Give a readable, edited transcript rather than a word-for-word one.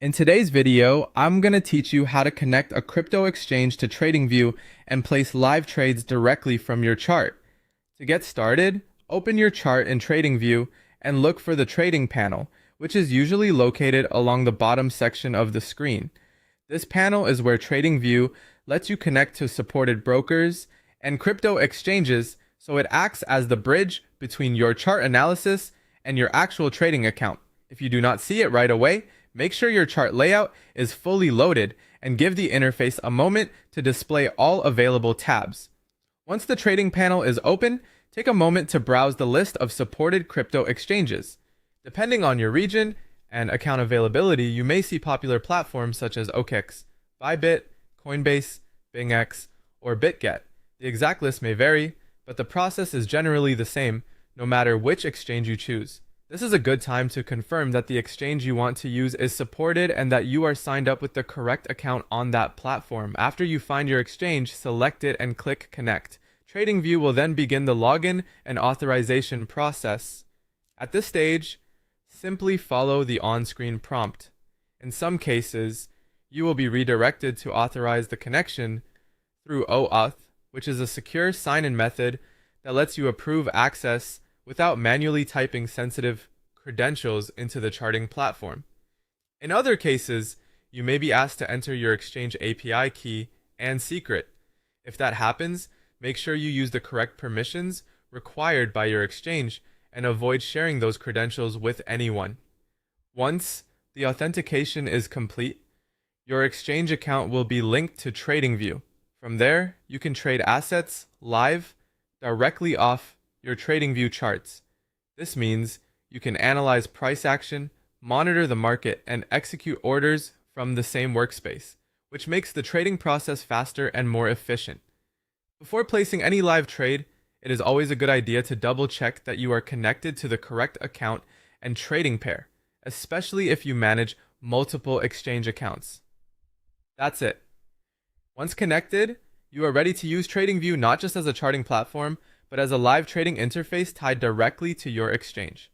In today's video, I'm going to teach you how to connect a crypto exchange to TradingView and place live trades directly from your chart. To get started, open your chart in TradingView and look for the trading panel, which is usually located along the bottom section of the screen. This panel is where TradingView lets you connect to supported brokers and crypto exchanges, so it acts as the bridge between your chart analysis and your actual trading account. If you do not see it right away, make sure your chart layout is fully loaded and give the interface a moment to display all available tabs. Once the trading panel is open, take a moment to browse the list of supported crypto exchanges. Depending on your region and account availability, you may see popular platforms such as OKX, Bybit, Coinbase, Binance, or BitGet. The exact list may vary, but the process is generally the same no matter which exchange you choose. This is a good time to confirm that the exchange you want to use is supported and that you are signed up with the correct account on that platform. After you find your exchange, select it and click Connect. TradingView will then begin the login and authorization process. At this stage, simply follow the on-screen prompt. In some cases, you will be redirected to authorize the connection through OAuth, which is a secure sign-in method that lets you approve access without manually typing sensitive credentials into the charting platform. In other cases, you may be asked to enter your exchange API key and secret. If that happens, make sure you use the correct permissions required by your exchange and avoid sharing those credentials with anyone. Once the authentication is complete, your exchange account will be linked to TradingView. From there, you can trade assets live directly off your TradingView charts. This means you can analyze price action, monitor the market, and execute orders from the same workspace, which makes the trading process faster and more efficient. Before placing any live trade, it is always a good idea to double check that you are connected to the correct account and trading pair, especially if you manage multiple exchange accounts. That's it. Once connected, you are ready to use TradingView not just as a charting platform, but as a live trading interface tied directly to your exchange.